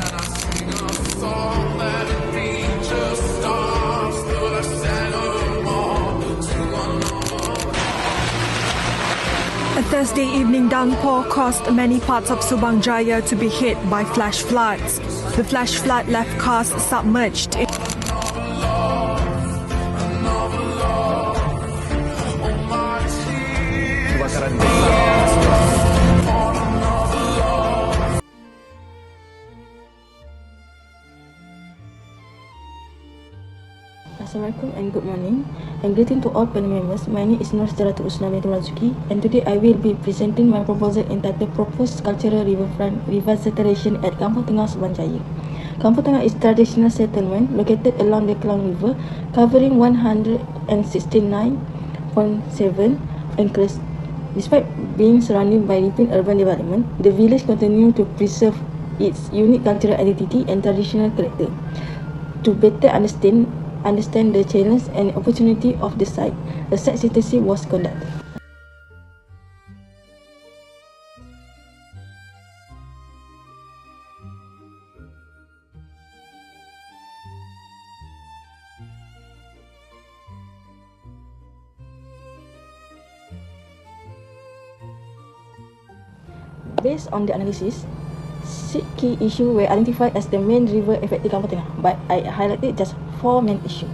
A Thursday evening downpour caused many parts of Subang Jaya to be hit by flash floods. The flash flood left cars submerged. Assalamualaikum and good morning, and greeting to all panel members. My name is Nur Sejaratu Usna binti Marzuki, and today I will be presenting my proposal entitled Proposed Cultural Riverfront Revitalization at Kampung Tengah, Subang Jaya. Kampung Tengah is a traditional settlement located along the Kampung River, covering 169.7 acres. Despite being surrounded by rapid urban development, the village continues to preserve its unique cultural identity and traditional character. To better understand the challenge and opportunity of the site, a site study was conducted. Based on the analysis, 6 key issues were identified as the main river affecting Kampung Tengah, but I highlighted just 4 main issues.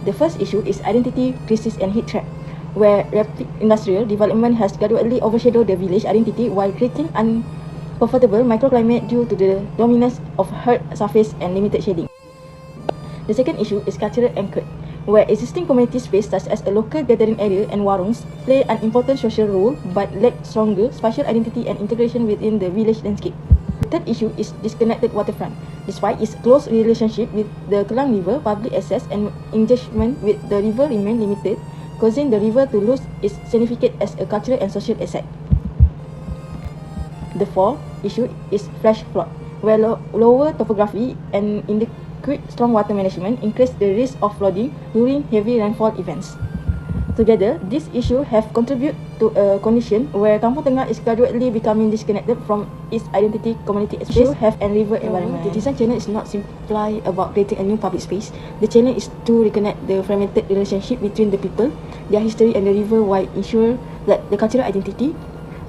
The first issue is identity crisis and heat trap, where rapid industrial development has gradually overshadowed the village identity while creating uncomfortable microclimate due to the dominance of hard surface and limited shading. The second issue is cultural anchored, where existing community space such as a local gathering area and warungs play an important social role but lack stronger spatial identity and integration within the village landscape. The third issue is disconnected waterfront. Despite its close relationship with the Kampung River, public access and engagement with the river remain limited, causing the river to lose its significance as a cultural and social asset. The fourth issue is flash flood, where lower topography and inadequate stormwater management increase the risk of flooding during heavy rainfall events. Together, these issues have contributed to a condition where Kampung Tengah is gradually becoming disconnected from its identity, community space, and river environment. The design challenge is not simply about creating a new public space. The challenge is to reconnect the fragmented relationship between the people, their history, and the river while ensure that the cultural identity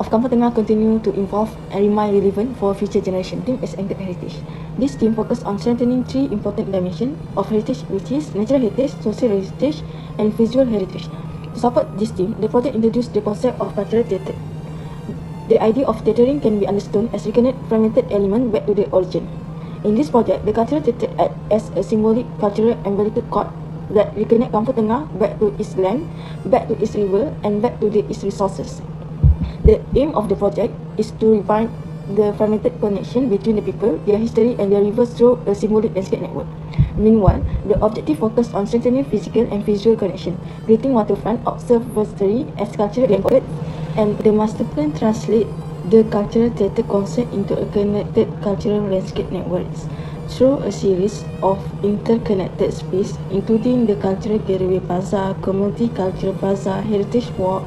of Kampung Tengah continue to evolve and remain relevant for future generations. Theme is anchored heritage. This theme focuses on strengthening 3 important dimensions of heritage, which is natural heritage, social heritage, and visual heritage. To support this theme, the project introduced the concept of cultural theatre. The idea of theatering can be understood as reconnect fragmented element back to the origin. In this project, the cultural theatre acts as a symbolic cultural umbilical cord that reconnect Kampung Tengah back to its land, back to its river, and back to its resources. The aim of the project is to revive the fragmented connection between the people, their history, and their rivers through a symbolic landscape network. Meanwhile, the objective focused on strengthening physical and visual connection, creating waterfront observatory as cultural anchors, and the master plan translate the cultural theatre concept into a connected cultural landscape networks through a series of interconnected spaces, including the cultural getaway plaza, community cultural plaza, heritage walk,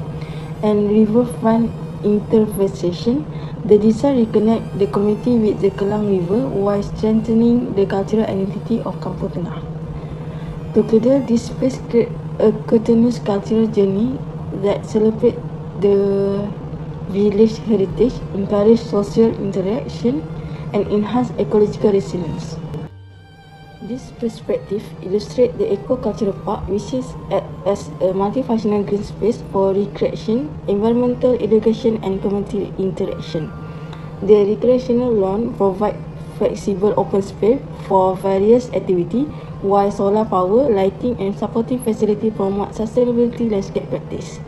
and riverfront intervention. The design reconnect the community with the Kampung River while strengthening the cultural identity of Kampung Tengah. Together, this space create a continuous cultural journey that celebrate the village heritage, encourage social interaction, and enhance ecological resilience. This perspective illustrates the eco-cultural park, which is as a multifunctional green space for recreation, environmental education, and community interaction. The recreational lawn provides flexible open space for various activities, while solar power, lighting, and supporting facility promote sustainability landscape practice.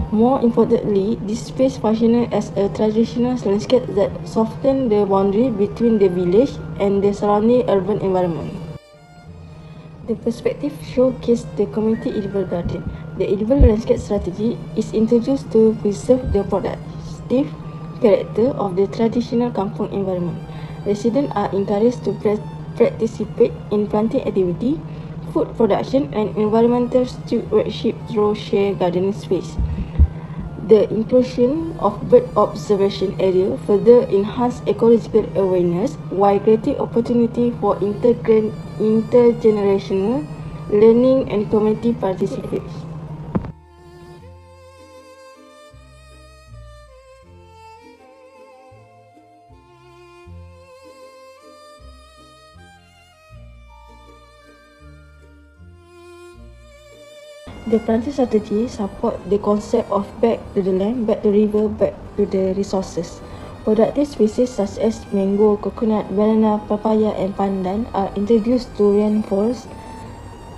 More importantly, this space functions as a traditional landscape that softens the boundary between the village and the surrounding urban environment. The perspective showcases the community edible garden. The edible landscape strategy is introduced to preserve the productive character of the traditional kampung environment. Residents are encouraged to participate in planting activity, food production, and environmental stewardship through shared gardening space. The inclusion of bird observation area further enhance ecological awareness while creating opportunity for intergenerational learning and community participation. The planting strategy support the concept of back to the land, back to river, back to the resources. Productive species such as mango, coconut, banana, papaya and pandan are introduced to reinforce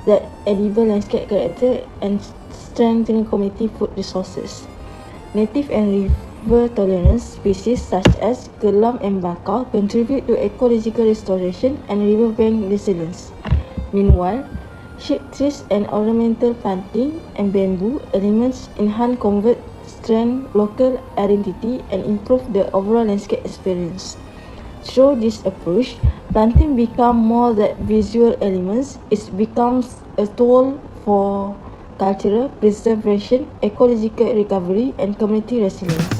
that edible landscape character and strengthen community food resources. Native and river tolerant species such as gelam and bakau contribute to ecological restoration and riverbank resilience. Meanwhile, shade trees and ornamental planting and bamboo elements enhance convert strength local identity and improve the overall landscape experience. Through this approach, planting becomes more than visual elements, it becomes a tool for cultural preservation, ecological recovery and community resilience.